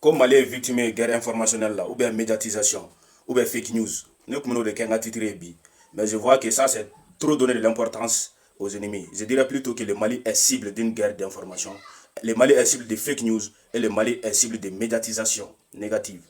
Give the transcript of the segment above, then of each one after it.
comme Mali est victime de guerre informationnelle là, ou bien médiatisation, ou bien fake news, nous comme nous de Kenga Titrebi, mais je vois que ça c'est trop donner de l'importance aux ennemis. Je dirais plutôt que le Mali est cible d'une guerre d'information, le Mali est cible de fake news et le Mali est cible de médiatisation négative.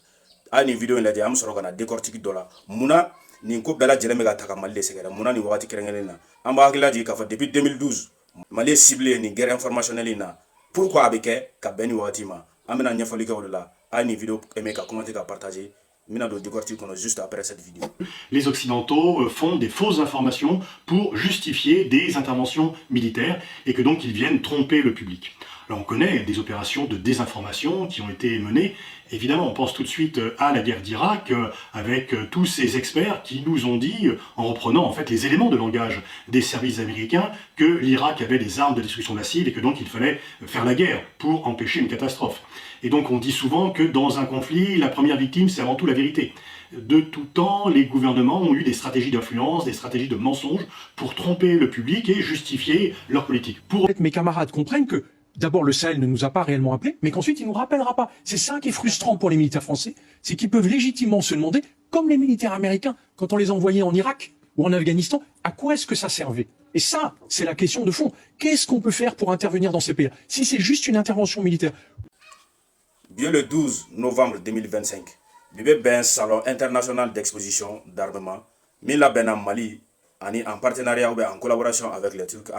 A ni vidéo in lajɛ an bɛ sɔrɔ ka na décortique dɔ la munna nin ko bɛɛ lajɛlen bɛ ka ta ka Mali de sɛgɛrɛ munna nin wagati kɛrɛnkɛrɛnnen na an b'a hakili lajigin k'a fɔ depuis 2012 Mali est ciblé nin guerre informationnelle in na pourquoi a bɛ kɛ ka bɛn nin wagati ma an bɛna ɲɛfɔli kɛ o de la a ni vidéo aimé ka commenter ka partager mina do décortique kɔnɔ juste après cette vidéo. Les Occidentaux font des fausses informations pour justifier des interventions militaires et que donc ils viennent tromper le public. Alors on connaît des opérations de désinformation qui ont été menées. Évidemment, on pense tout de suite à la guerre d'Irak avec tous ces experts qui nous ont dit, en reprenant en fait les éléments de langage des services américains, que l'Irak avait des armes de destruction massive et que donc il fallait faire la guerre pour empêcher une catastrophe. Et donc on dit souvent que dans un conflit, la première victime c'est avant tout la vérité. De tout temps, les gouvernements ont eu des stratégies d'influence, des stratégies de mensonges pour tromper le public et justifier leur politique. Pour que mes camarades comprennent que d'abord, le Sahel ne nous a pas réellement appelés, mais qu'ensuite, il ne nous rappellera pas. C'est ça qui est frustrant pour les militaires français, c'est qu'ils peuvent légitimement se demander, comme les militaires américains, quand on les envoyait en Irak ou en Afghanistan, à quoi est-ce que ça servait? Et ça, c'est la question de fond. Qu'est-ce qu'on peut faire pour intervenir dans ces pays-là? Si c'est juste une intervention militaire. Bien le 12 novembre 2025, il y a un salon international d'exposition d'armement, mis là en Mali, en partenariat ou en collaboration avec les Turcs,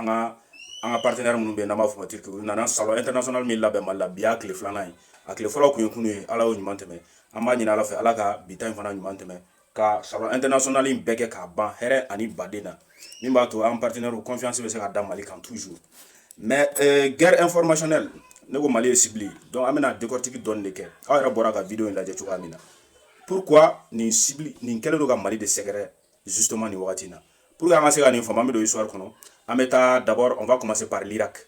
en partenaire minnu bɛ n'an b'a fɔ ma Turki u nana salon international min labɛn Mali la bi y'a tile filanan ye a tile fɔlɔ kun ye kunu ye ala y'o ɲuman tɛmɛ an b'a ɲini ala fɛ ala ka bi ta in fana ɲuman tɛmɛ ka salon international in bɛɛ kɛ k'a ban hɛrɛ ani baden na min b'a to an partenaire confiance bɛ se ka da Mali kan toujours mais guerre informationnelle ne ko Mali ye ciblé donc an bɛna décortique dɔɔni de kɛ aw yɛrɛ bɔra ka vidéo in lajɛ cogoya min na pourquoi nin cible nin kɛlen do ka Mali de sɛgɛrɛ justement nin wagati in na pour que an ka se ka nin faamu an bɛ don histoire kɔnɔ. D'abord, on va commencer par l'Irak.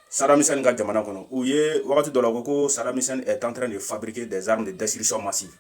Saddam Hussein où Saddam Hussein est en train de fabriquer des armes de destruction massive.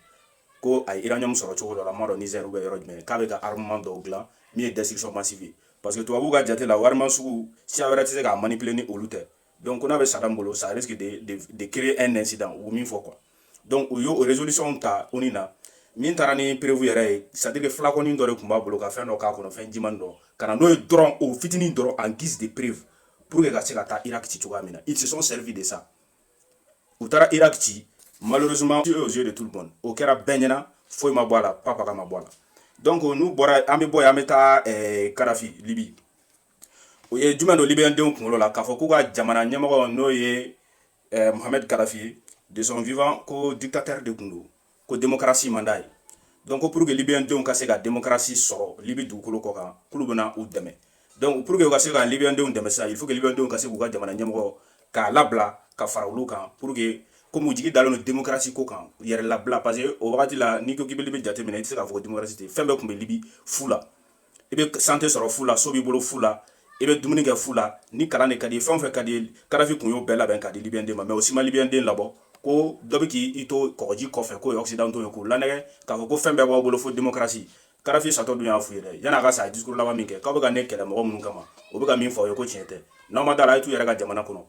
Ko ay iranium soro chogo la maro Niger ou mais qu'avec armement d'ogla, mi destruction massive. Parce que toi vous gardez la warman sou si avait été à manipuler ni olute. Donc on avait Saddam Bolo, ça risque de créer un incident ou mille fois quoi. Donc yo résolution ta onina min tarani prévu yɛrɛ c'est-à-dire que flaconin dɔ de tun b'a bolo ka fɛn dɔ k'a kɔnɔ fɛn jiman dɔ ka na n'o ye dɔrɔn o fitinin dɔrɔn en guise de preuve pour que ka se ka taa Irak ci cogoya min na ils se sont servis de ça u taara Irak ci malheureusement aux yeux de tout le monde o kɛra bɛɛ ɲɛna foyi ma bɔ a la papa ka ma bɔ a la donc n'u bɔra an bɛ bɔ yen an bɛ taa Kadhafi Libi o ye jumɛn dɔ Libyen denw kunkolo la k'a fɔ k'u ka jamana ɲɛmɔgɔ n'o ye Mohamed Kadhafi de son vivant ko dictateur de tun don ko démocratie mandat ye donc pour que Libyen denw ka se ka démocratie sɔrɔ Libi dugukolo kɔ kan k'olu bɛna u dɛmɛ donc pour que u ka se ka Libyen denw dɛmɛ sisan il faut que Libyen denw ka se k'u ka jamana ɲɛmɔgɔ k'a labila ka fara olu kan pour que comme u jigi dalen don démocratie ko kan yɛrɛ labila parce que o wagati la n'i ko k'i bɛ Libi jateminɛ i tɛ se k'a fɔ ko démocratie tɛ fɛn bɛɛ tun bɛ Libi fu la i bɛ santé sɔrɔ fu la so b'i bolo fu la i bɛ dumuni kɛ fu la ni kalan de ka di ye fɛn o fɛn ka di ye Kadhafi kun y'o bɛɛ labɛn k'a di Libyen den ma mais o si ma Libyen den labɔ ko dɔ bɛ k'i to kɔgɔji kɔfɛ k'o ye occidentaux ye k'o lanɛgɛ k'a fɔ ko fɛn bɛɛ b'aw bolo fo démocratie Kadhafi satɔ dun y'a f'u ye dɛ yan'a ka sa a ye discours laban min kɛ k'aw bɛ ka ne kɛlɛ mɔgɔ minnu kama o bɛ ka min fɔ aw ye ko tiɲɛ tɛ n'aw ma d'a la a ye t'u yɛrɛ ka jamana kɔnɔ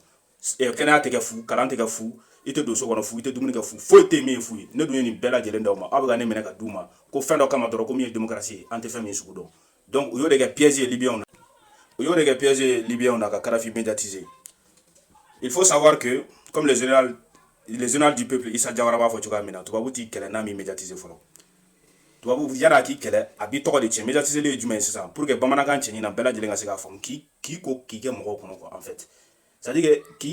kɛnɛya tɛ kɛ fu kalan tɛ kɛ fu i tɛ don so kɔnɔ fu i tɛ dumuni kɛ fu foyi tɛ min ye fu ye ne dun ye nin bɛɛ lajɛlen d'aw ma aw bɛ ka ne minɛ ka d'u ma ko fɛn dɔ kama dɔrɔn ko min ye démocratie ye an tɛ fɛn min sugu dɔn donc u y'o de kɛ piège ye Libyens na u y'o de kɛ piège ye Libyens na ka Kadhafi médiatiser il faut savoir que comme les généraux du peuple Issa Diawara b'a fɔ cogoya min na tubabu t'i kɛlɛ n'a min médiatiser fɔlɔ tubabu yan'a k'i kɛlɛ a b'i tɔgɔ de tiɲɛ médiatiser ye jumɛn ye sisan pour que bamanankan cɛɲi na bɛɛ lajɛlen ka se k'a faamu k'i ko k'i kɛ mɔgɔw kɔnɔ quoi en fait c'est à dire que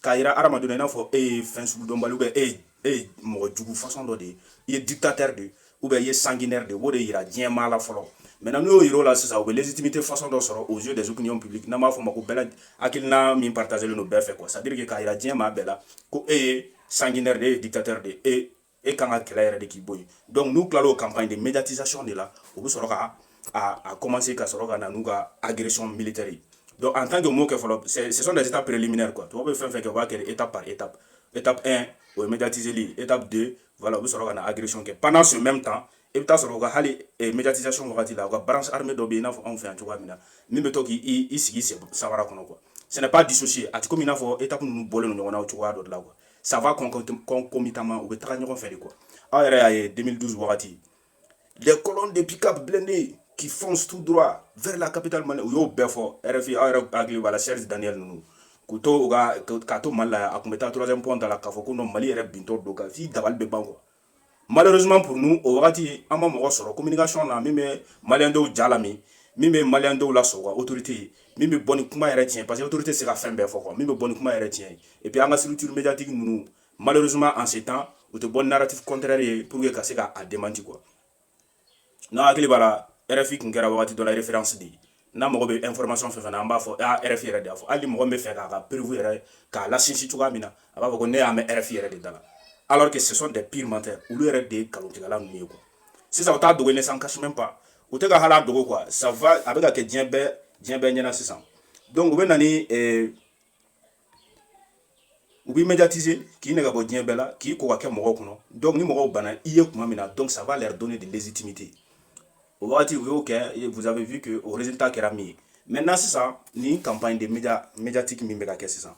k'a yira hadamadenw na i n'a fɔ e ye fɛn sugu dɔnbali ou bien e ye mɔgɔ jugu façon dɔ de ye i ye dictateur de ou bien i ye sanguinaire de o de yira diɲɛ maa la fɔlɔ maintenant n'u y'o yira o la sisan u bɛ légitimité façon dɔ sɔrɔ aux yeux des opinions publiques n'an b'a fɔ o ma ko bɛɛ hakilina min partagelen don bɛɛ fɛ quoi c'est à dire que k'a yira diɲɛ maa bɛɛ la ko e ye sanguinaire de e ye dictateur de e kan ka kɛlɛ yɛrɛ de k'i bɔ yen donc n'u tilala o campagne de médiatisation de la u bɛ sɔrɔ ka a commencer ka sɔrɔ ka na n'u ka agression militaire ye donc en tant que mot kɛ fɔlɔ ce sont des étapes préliminaires quoi tubabu bɛ fɛn fɛn kɛ u b'a kɛ étape par étape étape 1 o ye médiatiseli étape 2 voilà u bɛ sɔrɔ ka na agression kɛ pendant ce même temps i bɛ taa sɔrɔ u ka hali médiatisation wagati la u ka branche armée dɔ bɛ yen i n'a fɔ anw fɛ yan cogoya min na min bɛ to k'i sigi samara kɔnɔ quoi ce n'est pas dissocié a tɛ komi i n'a fɔ étape ninnu bɔlen don ɲɔgɔn na o cogoya dɔ de la quoi ça va concomitamment, ou be taga ɲɔgɔn fɛ de quoi. Aw yɛrɛ y'a ye 2012 wagati, les colonnes de pick-up blindés qui foncent tout droit vers la capitale malienne, u y'o bɛɛ fɔ RFI aw yɛrɛ hakili b'a la Serge Daniel ninnu, k'u to k'a to Mali la a tun bɛ taa 3e point da la k'a fɔ ko non Mali yɛrɛ bintɔ don kan f'i dabali bɛ ban quoi. Malheureusement pour nous o wagati an ma mɔgɔ sɔrɔ communication na min bɛ maliyɛn dɔw ja lami, min bɛ maliyɛn dɔw lasɔn ka autorité ye, min bɛ bɔ ni kuma yɛrɛ tiɲɛ parce que autorité se ka fɛn bɛɛ fɔ quoi, min bɛ bɔ ni kuma yɛrɛ tiɲɛ ye, et puis an ka structure médiatique ninnu malheureusement en ces temps u tɛ bɔ ni narratif contraire ye pour que ka se k'a démentir quoi. N'a hakili b'a la RFI tun kɛra wagati dɔ la référence de ye, n'a mago bɛ information fɛn fɛn na an b'a fɔ RFI yɛrɛ de y'a fɔ, hali ni mɔgɔ min bɛ fɛ k'a ka preuve yɛrɛ k'a lasinsin cogoya min na a b'a fɔ ko ne y'a mɛn RFI yɛrɛ de da la, alors que ce sont des pires menteurs, olu yɛrɛ de ye nkalontigɛla ninnu ye quoi. Sisan u t'a dogo ne s'en cache même pas, u tɛ ka hali a dogo quoi, ça va a bɛ ka kɛ diɲɛ bɛɛ ɲɛna sisan. Donc u bɛ na ni u b'i médiatiser k'i nɛgɛ bɔ diɲɛ bɛɛ la k'i ko ka kɛ mɔgɔw kɔnɔ, donc ni mɔgɔw banna i ye kuma min na, donc ça va leur donner de légitimité. O wagati u y'o kɛ, vous avez vu que o résultat kɛra min ye. Maintenant sisan ni campagne de médiatique min bɛ ka kɛ sisan,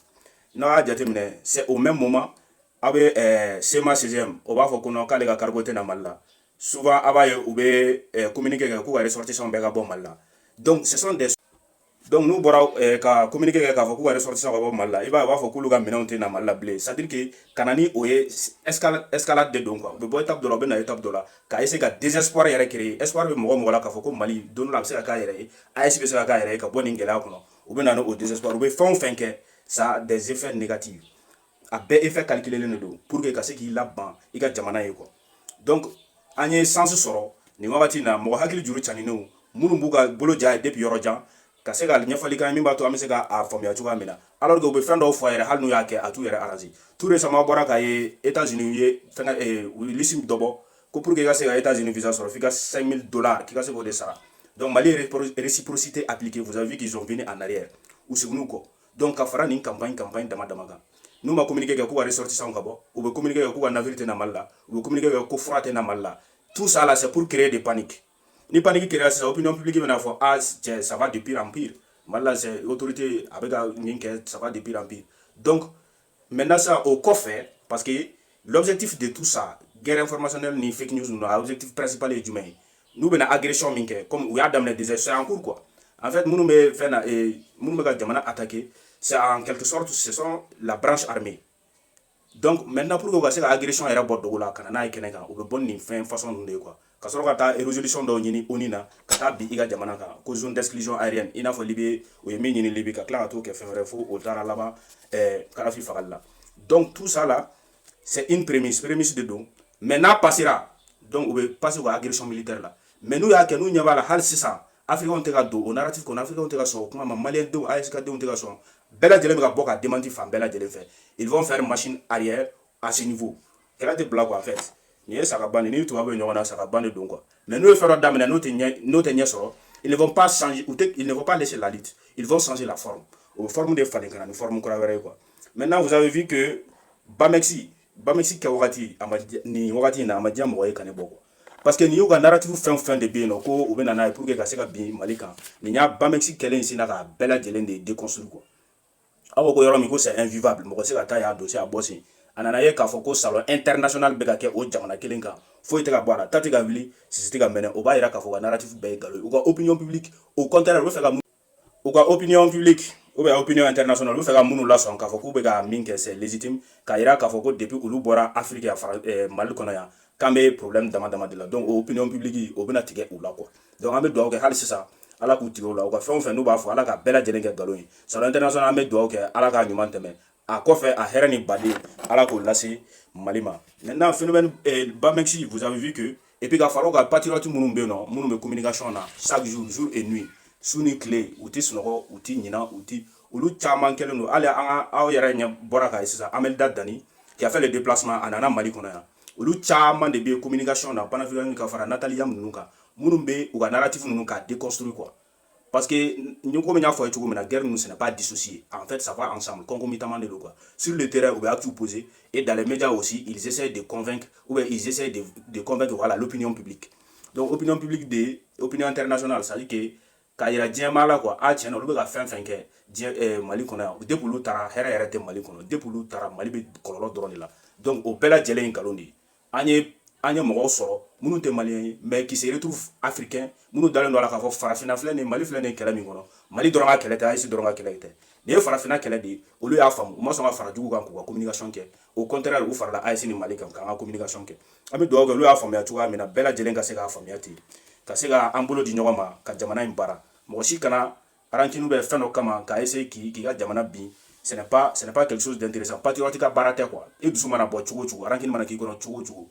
n'a y'a jateminɛ c'est au même moment a bɛ CEMA CGM o b'a fɔ ko non k'ale ka cargo tɛ na Mali la, souvent a b'a ye u bɛ communiquer kɛ k'u ka ressortissants bɛɛ ka bɔ Mali la, donc ce sont des donc n'u bɔra ka communiquer kɛ k'a fɔ k'u ka ressortissants ka bɔ Mali la, i b'a ye u b'a fɔ k'olu ka minɛnw tɛ na Mali la bilen, c'est à dire que ka na ni o ye escalade de don quoi, u bɛ bɔ étape dɔ la u bɛ na étape dɔ la ka essayer ka désespoir yɛrɛ créer, espoir bɛ mɔgɔ k'a fɔ ko Mali don dɔ la a bɛ se ka k'a yɛrɛ ye, AES bɛ se ka k'a yɛrɛ ye ka bɔ nin gɛlɛya kɔnɔ, u bɛ na n'o désespoir, u bɛ fɛn o fɛn kɛ ça a des effets négatifs, a bɛɛ effet calculé de don pour que ka se k'i laban i ka jamana ye quoi. Donc an ye sens sɔrɔ nin wagati in na mɔgɔ hakili juru caninenw minnu b'u ka bolo ja depuis yɔrɔ jan ka se ka ɲɛfɔli kan min b'a to an bɛ se ka faamuya cogoya min na, alors que u bɛ fɛn dɔw fɔ yɛrɛ hali n'u y'a kɛ a t'u yɛrɛ arranger. Tout récemment bɔra k'a ye États-Unis ye fɛn liste dɔ bɔ ko pour que i ka se ka États-Unis visa sɔrɔ f'i ka $5000 k'i ka se k'o de sara. Donc Mali ye réciprocité appliquée, vous avez vu qu'ils sont venus en arrière u seginn'u kɔ, donc ka fara nin campagne dama dama kan. N'u ma communiquer kɛ k'u ka ressortissants ka bɔ, u bɛ communiquer kɛ k'u ka navire tɛ na Mali la, u bɛ communiquer kɛ ko fura tɛ na Mali la, tout ça là c'est pour créer des paniques. Ni panique créera sisan opinion publique bɛna fɔ ça va de pire en pire, Mali la c'est autorité a bɛ ka nin kɛ ça va de pire en pire. Donc maintenant ça au kɔfɛ parce que l'objectif de tout ça guerre informationnelle ni fake news ninnu a objectif principal ye jumɛn ye, n'u bɛna agression min kɛ comme u y'a daminɛ déjà c'est en cours quoi. En fait minnu bɛ fɛn na minnu bɛ ka jamana attaquer c'est en quelque sorte ce sont la branche armée. Donc maintenant pour que u ka se ka agression yɛrɛ bɔ dogo la ka na n'a ye kɛnɛ kan u bɛ bɔ nin fɛn façon ninnu de ye quoi, ka sɔrɔ ka taa résolution dɔw ɲini ONU na ka taa bin i ka jamana kan ko zone d'exclusion aérienne i n'a fɔ Libye u ye min ɲini Libye ka tila ka t'o kɛ fɛn wɛrɛ fo o taara laban Kadhafi fagali la. Donc tout ça là c'est une prémisse de don, mais n'a passera donc u bɛ passer u ka agression militaire la, mais n'u y'a kɛ n'u ɲɛ b'a la hali sisan africains tɛ ka don o narratif kɔnɔ, africains tɛ ka sɔn o kuma ma, maliyɛn denw AES ka denw tɛ ka sɔn, bɛɛ lajɛlen bɛ ka bɔ ka démentir fan bɛɛ lajɛlen fɛ, ils vont faire machine arrière à ce niveau, kɛlɛ tɛ bila quoi en fait. Nin ye saga ban de ni tubabu bɛ ɲɔgɔn na saga ban de don quoi, mais n'u ye fɛn dɔ daminɛ n'o tɛ ɲɛ sɔrɔ, ils ne vont pas changer ils ne vont pas laisser la lutte, ils vont changer la forme, o forme de falen ka na ni forme kura wɛrɛ ye quoi. Maintenant vous avez vu que Bamexi kɛ wagati nin wagati in na a ma diya mɔgɔ ye ka ne bɔ quoi, parce que nin y'u ka narrative fɛn de bɛ yen nɔ ko u bɛ na n'a ye pour que ka se ka bin Mali kan, nin y'a Bamexi kɛlen in sina ka bɛɛ lajɛlen de déconstruire quoi. Aw ko yɔrɔ min ko c'est invivable mɔgɔ se ka taa y'a dossier a bɔ sen, a nana ye k'a fɔ ko salon international bɛ ka kɛ o jamana kelen kan foyi tɛ ka bɔ a la, ta tɛ ka wuli sisi tɛ ka mɛnɛ, o b'a yira k'a fɔ ka narrative bɛɛ ye nkalon ye, u ka opinion publique au contraire u bɛ fɛ ka u ka opinion publique ou bien opinion internationale u bɛ fɛ ka minnu lasɔn k'a fɔ k'u bɛ ka min kɛ c'est légitime, k'a yira k'a fɔ ko depuis olu bɔra Afrique Mali kɔnɔ yan k'an bɛ problème dama dama de la, donc o opinion publique o bɛna tigɛ u la quoi. Donc an bɛ dugawu kɛ hali sisan Ala k'u tigɛ u la, u ka fɛn o fɛn n'u b'a fɔ Ala ka bɛɛ lajɛlen kɛ nkalon ye, salon international an bɛ dugawu kɛ Ala k'a ɲuman tɛmɛ, a kɔfɛ a hɛrɛ ni baden Ala k'o lase Mali ma. Maintenant phénomène Bamexi vous avez vu que et puis ka fara u ka patriote minnu bɛ yen nɔ minnu bɛ communication na chaque jour et nuit su ni tile u tɛ sunɔgɔ u tɛ ɲina u tɛ olu caman kɛlen don hali aw yɛrɛ ɲɛ bɔra k'a ye sisan Amelda Dani qui a fait le déplacement a nana Mali kɔnɔ yan, olu caman de bɛ communication na panafricaine ka fara Nathalie Yam ninnu kan minnu bɛ u ka narrative ninnu ka déconstruire quoi, parce que ni komi n y'a fɔ ye cogo min na guerre ninnu ce n'est pas dissocié, en fait ça va ensemble concomitamment de don quoi. Sur le terrain u bɛ actes poser et dans les médias aussi ils essaient de convaincre ou bien ils essaient de convaincre voilà l'opinion publique. Donc opinion publique opinion internationale, c'est-à-dire que k'a yira diɲɛmaa la quoi a tiɲɛ na olu bɛ ka fɛn fɛn kɛ diɲɛ Mali kɔnɔ yan depuis olu taara hɛrɛ yɛrɛ tɛ Mali kɔnɔ depuis olu taara Mali bɛ kɔlɔlɔ dɔrɔn de la donc o bɛɛ lajɛlen ye nkalon de ye an ye mɔgɔw sɔrɔ minnu tɛ maliyɛn ye mais qui se retrouve africain minnu dalen don a la k'a fɔ farafinna filɛ nin Mali filɛ nin kɛlɛ min kɔnɔ Mali dɔrɔn ka kɛlɛ tɛ AES dɔrɔn ka kɛlɛ tɛ nin ye farafinna kɛlɛ de ye olu y'a faamu u ma sɔn ka fara jugu kan k'u ka communication kɛ au contraire u farala AES ni Mali kan k'an ka communication kɛ an bɛ dugawu kɛ olu y'a faamuya cogoya min na bɛɛ lajɛlen ka se k'a faamuya ten ka se ka an bolo di ɲɔgɔn ma ka jamana in baara mɔgɔ si kana rancune bɛ fɛn dɔ kama ka essayer k'i ka jamana bin ce n'est pas quelque chose d'intéressant patriote ka baara tɛ quoi i dusu mana bɔ cogo o cogo rancune mana k'i kɔnɔ cogo o cogo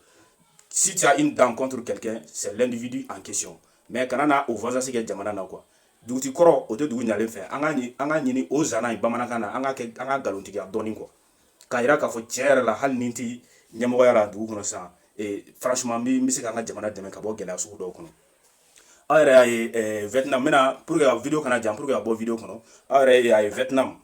si tu as une dent contre quelqu'un c'est l'individu en question mais kana na o vengeance kɛ jamana na quoi duguti kɔrɔ o tɛ dugu ɲalen fɛ an ka ɲini o zana ye bamanankan na an ka nkalontigiya dɔɔni quoi k'a yira k'a fɔ tiɲɛ yɛrɛ la hali ni n tɛ ɲɛmɔgɔya la dugu kɔnɔ sisan franchement n bɛ se k'an ka jamana dɛmɛ ka bɔ gɛlɛya sugu dɔw kɔnɔ aw yɛrɛ y'a ye Vietnam maintenant pour que la vidéo kana jan pour que ka bɔ vidéo kɔnɔ aw yɛrɛ y'a ye Vietnam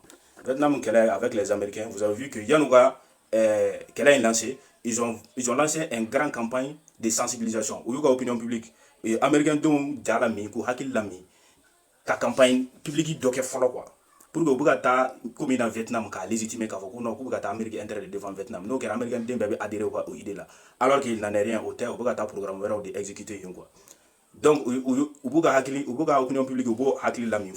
kɛlɛ avec les Américains vous avez vu que yan'u ka kɛlɛ in lancé ils ont lancé une grande campagne de sensibilisation u y'u ka opinion publique américain denw ja la min k'u hakili la min ka campagne publique dɔ kɛ fɔlɔ quoi pour que u bɛ ka taa komi na Vietnam k'a légitimer k'a fɔ ko non k'u bɛ ka taa Amérique intérêt de défendre Vietnam n'o kɛra américain den bɛɛ bɛ adhérer u ka o idée la alors qu'il n'en est rien o tɛ u bɛ ka taa programme wɛrɛw de exécuter yen quoi donc u b'u ka opinion publique u b'o hakili la min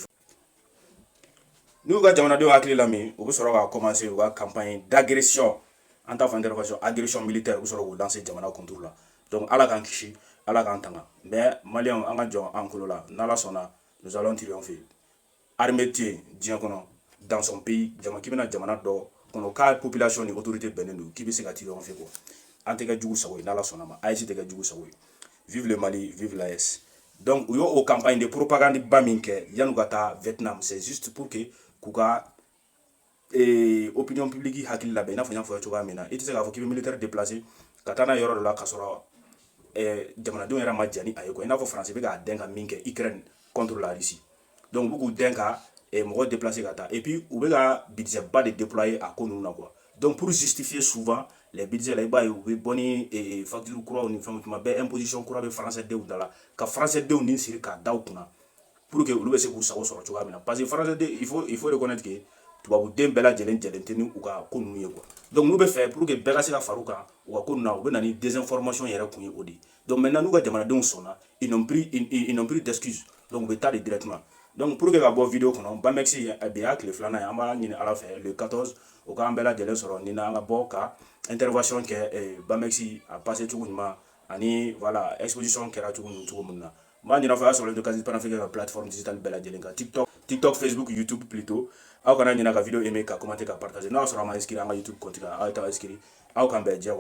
n'u ka jamanadenw hakili la min u bɛ sɔrɔ ka commencer u ka campagne d'agression en tant qu'intervention agression militaire u bɛ sɔrɔ k'u lancer jamana contre la donc ala k'an kisi ala k'an tanga mais maliyɛnw an ka jɔ an kolo la n'ala sɔnna nous allons triompher armée tɛ yen diɲɛ kɔnɔ dans son pays k'i bɛna jamana dɔ kɔnɔ k'a population ni autorité bɛnnen don k'i bɛ se ka triompher quoi an tɛ kɛ jugu sago ye n'ala sɔnna ma AES tɛ kɛ jugu sago ye vive le Mali vive l'AES donc u y'o campagne de propagande ba min kɛ yan'u ka taa Vietnam c'est juste pour que k'u ka opinion publique hakili labɛn i n'a fɔ n y'a fɔ cogoya min na i tɛ se k'a fɔ k'i bɛ militaire déplacer ka taa n'a yɔrɔ dɔ la ka sɔrɔ jamanadenw yɛrɛ ma jɛn ni a ye quoi i n'a fɔ France bɛ k'a dɛn ka min kɛ Ukraine contre la Russie donc u bɛ k'u dɛn ka mɔgɔ déplacer ka taa et puis u bɛ ka budget ba de déployer a ko ninnu na quoi donc pour justifier souvent les budgets la i b'a ye u bɛ bɔ ni facture kuraw ni fɛnw tuma bɛɛ imposition kura bɛ français denw da la ka français denw ni siri k'a da u kunna pour que olu bɛ se k'u sago sɔrɔ cogoya min na parce que français den il faut reconnaître que tubabuden bɛɛ lajɛlen jɛlen tɛ ni u ka ko ninnu ye quoi donc n'u bɛ fɛ pour que bɛɛ ka se ka fara u kan u ka ko ninnu na u bɛ na ni désinformation yɛrɛ kun ye o de donc maintenant n'u ka jamanadenw sɔnna ils n'ont plus d'excuses donc u bɛ taa de directement donc pour que ka bɔ vidéo kɔnɔ Bamex bi y'a tile filanan ye an b'a ɲini ala fɛ le 14 o k'an bɛɛ lajɛlen sɔrɔ ni na an ka bɔ ka intervention kɛ Bamex a passé cogo ɲuman ani voilà exposition kɛra cogo min na n b'a ɲin'a fɔ a y'a sɔrɔ kasi panafricaine ka plateforme digitale bɛɛ lajɛlen kan TikTok Facebook YouTube plutôt aw kana ɲinɛ ka vidéo aimer ka commenter ka partager n'a y'a sɔrɔ a ma inscrit an ka YouTube compte kan aw ye taa inscrit aw kan bɛɛ jɛ